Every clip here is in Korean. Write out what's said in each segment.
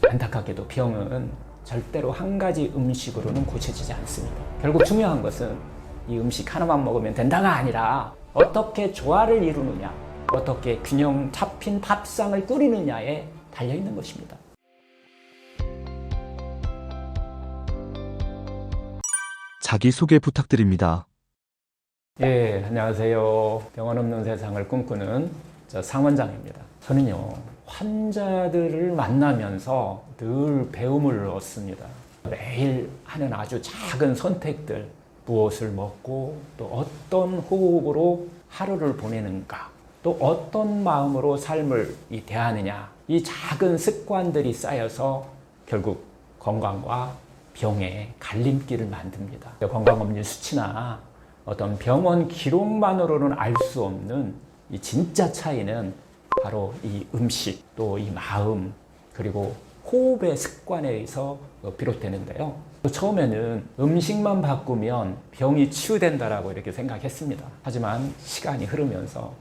안타깝게도 병은 절대로 한 가지 음식으로는 고쳐지지 않습니다. 결국 중요한 것은 이 음식 하나만 먹으면 된다가 아니라 어떻게 조화를 이루느냐, 어떻게 균형 잡힌 밥상을 꾸리느냐에 달려있는 것입니다. 자기소개 부탁드립니다. 예, 안녕하세요. 병원 없는 세상을 꿈꾸는 상원장입니다. 저는요, 환자들을 만나면서 늘 배움을 얻습니다. 매일 하는 아주 작은 선택들, 무엇을 먹고 또 어떤 호흡으로 하루를 보내는가, 또 어떤 마음으로 삶을 대하느냐, 이 작은 습관들이 쌓여서 결국 건강과 병의 갈림길을 만듭니다. 건강검진 수치나 어떤 병원 기록만으로는 알 수 없는 이 진짜 차이는 바로 이 음식, 또 이 마음, 그리고 호흡의 습관에 의해서 비롯되는데요. 처음에는 음식만 바꾸면 병이 치유된다라고 이렇게 생각했습니다. 하지만 시간이 흐르면서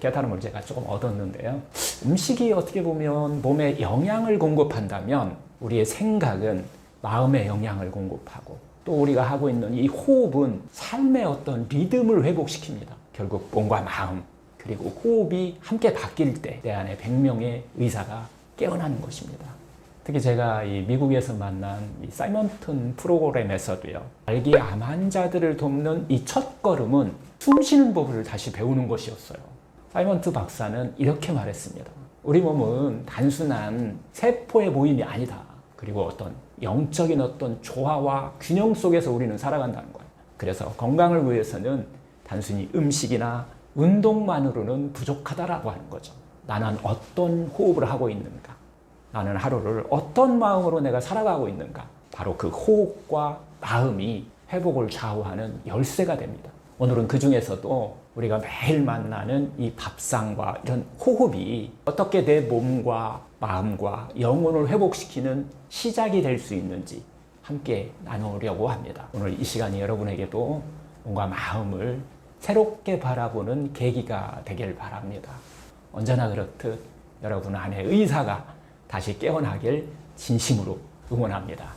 깨달음을 제가 조금 얻었는데요. 음식이 어떻게 보면 몸에 영양을 공급한다면 우리의 생각은 마음에 영향을 공급하고, 또 우리가 하고 있는 이 호흡은 삶의 어떤 리듬을 회복시킵니다. 결국 몸과 마음 그리고 호흡이 함께 바뀔 때 내 안에 100명의 의사가 깨어나는 것입니다. 특히 제가 이 미국에서 만난 이 사이먼튼 프로그램에서도요, 말기 암 환자들을 돕는 이 첫걸음은 숨 쉬는 법을 다시 배우는 것이었어요. 사이먼트 박사는 이렇게 말했습니다. 우리 몸은 단순한 세포의 모임이 아니다. 그리고 어떤 영적인 어떤 조화와 균형 속에서 우리는 살아간다는 거예요. 그래서 건강을 위해서는 단순히 음식이나 운동만으로는 부족하다라고 하는 거죠. 나는 어떤 호흡을 하고 있는가? 나는 하루를 어떤 마음으로 내가 살아가고 있는가? 바로 그 호흡과 마음이 회복을 좌우하는 열쇠가 됩니다. 오늘은 그 중에서도 우리가 매일 만나는 이 밥상과 이런 호흡이 어떻게 내 몸과 마음과 영혼을 회복시키는 시작이 될 수 있는지 함께 나누려고 합니다. 오늘 이 시간이 여러분에게도 몸과 마음을 새롭게 바라보는 계기가 되길 바랍니다. 언제나 그렇듯 여러분 안에 의사가 다시 깨어나길 진심으로 응원합니다.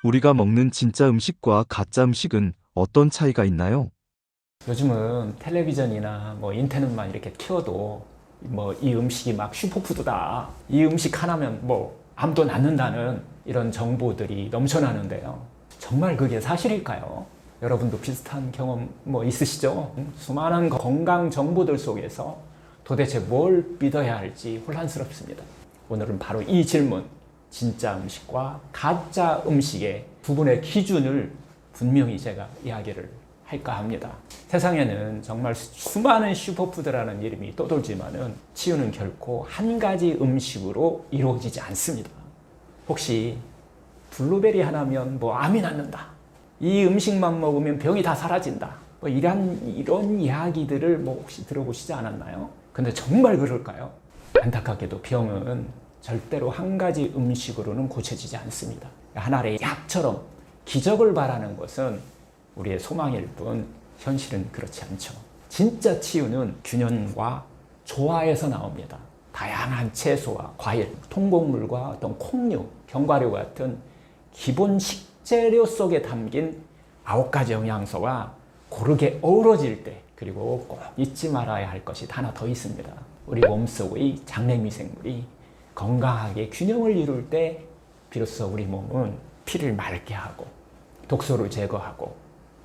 우리가 먹는 진짜 음식과 가짜 음식은 어떤 차이가 있나요? 요즘은 텔레비전이나 인터넷만 이렇게 키워도 이 음식이 막 슈퍼푸드다, 이 음식 하나면 암도 낫는다는 이런 정보들이 넘쳐나는데요. 정말 그게 사실일까요? 여러분도 비슷한 경험 있으시죠? 수많은 건강 정보들 속에서 도대체 뭘 믿어야 할지 혼란스럽습니다. 오늘은 바로 이 질문, 진짜 음식과 가짜 음식의 구분의 기준을 분명히 제가 이야기를 할까 합니다. 세상에는 정말 수많은 슈퍼푸드라는 이름이 떠돌지만은 치유는 결코 한 가지 음식으로 이루어지지 않습니다. 혹시 블루베리 하나면 암이 낫는다, 이 음식만 먹으면 병이 다 사라진다, 이런 이야기들을 혹시 들어보시지 않았나요? 근데 정말 그럴까요? 안타깝게도 병은 절대로 한 가지 음식으로는 고쳐지지 않습니다. 하나의 약처럼 기적을 바라는 것은 우리의 소망일 뿐 현실은 그렇지 않죠. 진짜 치유는 균형과 조화에서 나옵니다. 다양한 채소와 과일, 통곡물과 어떤 콩류, 견과류 같은 기본 식재료 속에 담긴 9가지 영양소가 고르게 어우러질 때, 그리고 꼭 잊지 말아야 할 것이 하나 더 있습니다. 우리 몸속의 장내미생물이 건강하게 균형을 이룰 때 비로소 우리 몸은 피를 맑게 하고 독소를 제거하고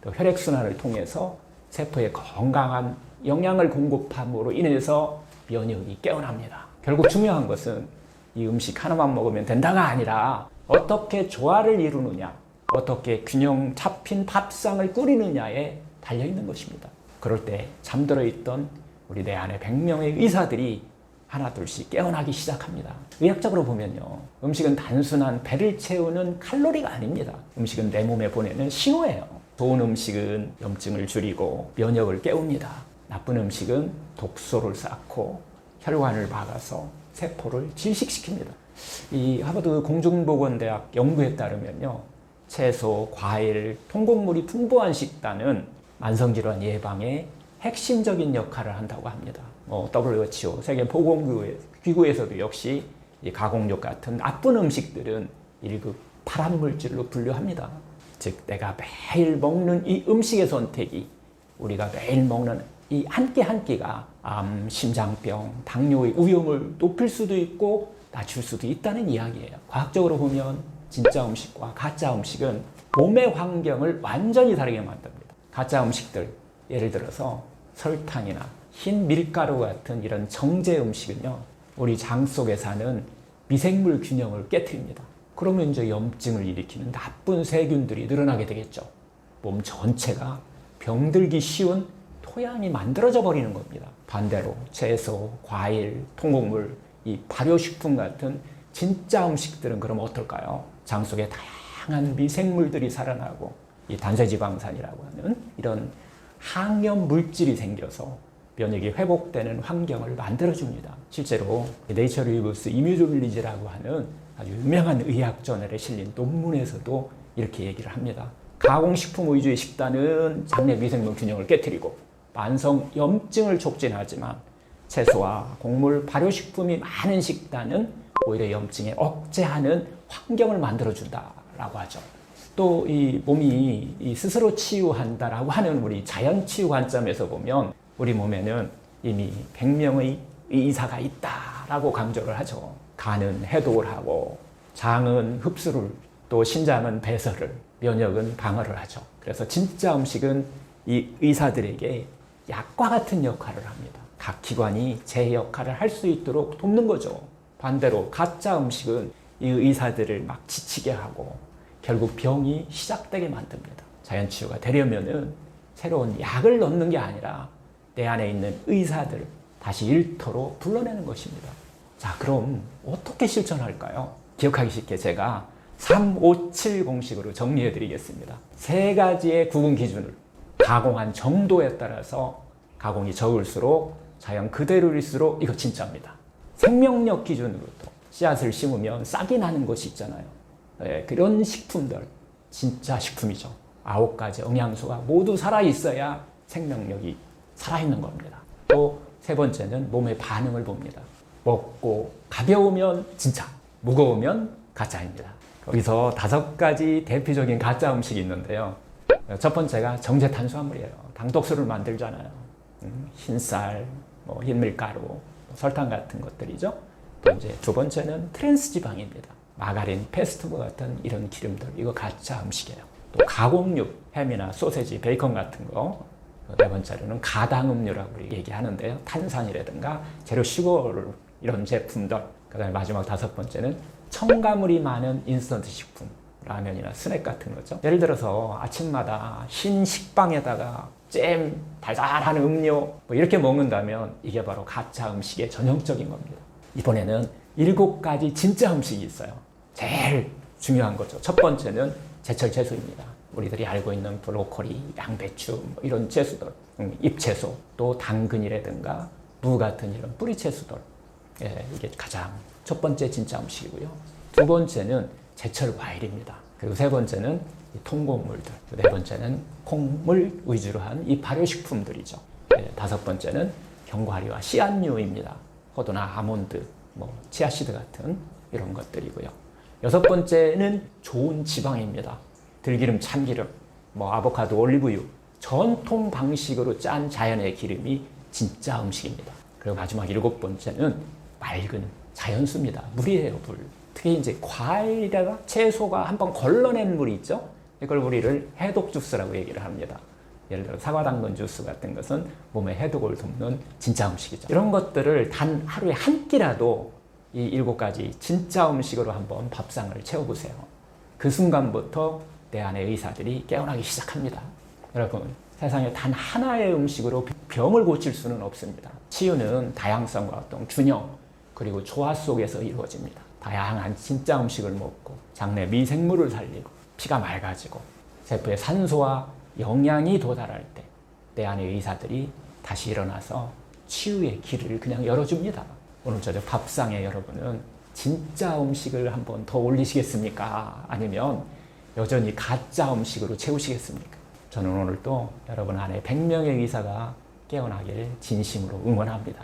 또 혈액순환을 통해서 세포에 건강한 영양을 공급함으로 인해서 면역이 깨어납니다. 결국 중요한 것은 이 음식 하나만 먹으면 된다가 아니라 어떻게 조화를 이루느냐, 어떻게 균형 잡힌 밥상을 꾸리느냐에 달려있는 것입니다. 그럴 때 잠들어 있던 우리 내 안에 100명의 의사들이 하나둘씩 깨어나기 시작합니다. 의학적으로 보면요, 음식은 단순한 배를 채우는 칼로리가 아닙니다. 음식은 내 몸에 보내는 신호예요. 좋은 음식은 염증을 줄이고 면역을 깨웁니다. 나쁜 음식은 독소를 쌓고 혈관을 막아서 세포를 질식시킵니다. 이 하버드 공중보건대학 연구에 따르면요, 채소, 과일, 통곡물이 풍부한 식단은 만성질환 예방에 핵심적인 역할을 한다고 합니다. WHO 세계보건기구에서도 역시 이 가공육 같은 나쁜 음식들은 1급 발암물질로 분류합니다. 즉 내가 매일 먹는 이 음식의 선택이 우리가 매일 먹는 이 한 끼 한 끼가 암, 심장병, 당뇨의 위험을 높일 수도 있고 낮출 수도 있다는 이야기예요. 과학적으로 보면 진짜 음식과 가짜 음식은 몸의 환경을 완전히 다르게 만듭니다. 가짜 음식들, 예를 들어서 설탕이나 흰 밀가루 같은 이런 정제 음식은요, 우리 장 속에 사는 미생물 균형을 깨트립니다. 그러면 이제 염증을 일으키는 나쁜 세균들이 늘어나게 되겠죠. 몸 전체가 병들기 쉬운 토양이 만들어져 버리는 겁니다. 반대로 채소, 과일, 통곡물, 이 발효식품 같은 진짜 음식들은 그럼 어떨까요? 장 속에 다양한 미생물들이 살아나고 이 단세지방산이라고 하는 이런 항염 물질이 생겨서 면역이 회복되는 환경을 만들어줍니다. 실제로 네이처 리뷰스 이뮤노빌리지라고 하는 아주 유명한 의학 저널에 실린 논문에서도 이렇게 얘기를 합니다. 가공식품 위주의 식단은 장내 미생물 균형을 깨트리고 만성 염증을 촉진하지만 채소와 곡물, 발효식품이 많은 식단은 오히려 염증에 억제하는 환경을 만들어준다라고 하죠. 또 이 몸이 이 스스로 치유한다라고 하는 우리 자연 치유 관점에서 보면 우리 몸에는 이미 100명의 의사가 있다라고 강조를 하죠. 간은 해독을 하고 장은 흡수를, 또 신장은 배설을, 면역은 방어를 하죠. 그래서 진짜 음식은 이 의사들에게 약과 같은 역할을 합니다. 각 기관이 제 역할을 할 수 있도록 돕는 거죠. 반대로 가짜 음식은 이 의사들을 막 지치게 하고 결국 병이 시작되게 만듭니다. 자연 치유가 되려면은 새로운 약을 넣는 게 아니라 내 안에 있는 의사들을 다시 일터로 불러내는 것입니다. 자, 그럼 어떻게 실천할까요? 기억하기 쉽게 제가 357 공식으로 정리해 드리겠습니다. 세 가지의 구분 기준을 가공한 정도에 따라서 가공이 적을수록 자연 그대로일수록 이거 진짜입니다. 생명력 기준으로도 씨앗을 심으면 싹이 나는 것이 있잖아요. 네, 그런 식품들 진짜 식품이죠. 9가지 영양소가 모두 살아있어야 생명력이 살아있는 겁니다. 또 세 번째는 몸의 반응을 봅니다. 먹고 가벼우면 진짜, 무거우면 가짜입니다. 여기서 5가지 대표적인 가짜 음식이 있는데요. 첫 번째가 정제 탄수화물이에요. 당독수를 만들잖아요. 흰쌀, 흰밀가루, 설탕 같은 것들이죠. 또 이제 두 번째는 트랜스 지방입니다. 마가린, 패스트푸드 같은 이런 기름들, 이거 가짜 음식이에요. 또 가공육, 햄이나 소세지, 베이컨 같은 거. 네 번째로는 가당음료라고 얘기하는데요. 탄산이라든가 제로 슈거를 이런 제품들. 그다음에 마지막 5번째는 첨가물이 많은 인스턴트 식품, 라면이나 스낵 같은 거죠. 예를 들어서 아침마다 흰 식빵에다가 잼, 달달한 음료 이렇게 먹는다면 이게 바로 가짜 음식의 전형적인 겁니다. 이번에는 7가지 진짜 음식이 있어요. 제일 중요한 거죠. 첫 번째는 제철 채소입니다. 우리들이 알고 있는 브로콜리, 양배추 이런 채소들, 잎채소, 또 당근이라든가 무 같은 이런 뿌리 채소들, 이게 가장 첫 번째 진짜 음식이고요. 두 번째는 제철 과일입니다. 그리고 세 번째는 통곡물들, 네 번째는 콩물 위주로 한 이 발효식품들이죠. 다섯 번째는 견과류와 씨앗류입니다. 포도나 아몬드, 치아씨드 같은 이런 것들이고요. 여섯 번째는 좋은 지방입니다. 들기름, 참기름, 아보카도, 올리브유, 전통 방식으로 짠 자연의 기름이 진짜 음식입니다. 그리고 마지막 7번째는 맑은 자연수입니다. 물이에요, 물. 특히 이제 과일이나 채소가 한번 걸러낸 물이 있죠. 이걸 우리를 해독 주스라고 얘기를 합니다. 예를 들어 사과, 당근 주스 같은 것은 몸의 해독을 돕는 진짜 음식이죠. 이런 것들을 단 하루에 한 끼라도 이 7가지 진짜 음식으로 한번 밥상을 채워보세요. 그 순간부터 내 안의 의사들이 깨어나기 시작합니다. 여러분, 세상에 단 하나의 음식으로 병을 고칠 수는 없습니다. 치유는 다양성과 어떤 균형, 그리고 조화 속에서 이루어집니다. 다양한 진짜 음식을 먹고 장내 미생물을 살리고 피가 맑아지고 세포에 산소와 영양이 도달할 때 내 안의 의사들이 다시 일어나서 치유의 길을 그냥 열어줍니다. 오늘 저녁 밥상에 여러분은 진짜 음식을 한번 더 올리시겠습니까? 아니면 여전히 가짜 음식으로 채우시겠습니까? 저는 오늘도 여러분 안에 100명의 의사가 깨어나길 진심으로 응원합니다.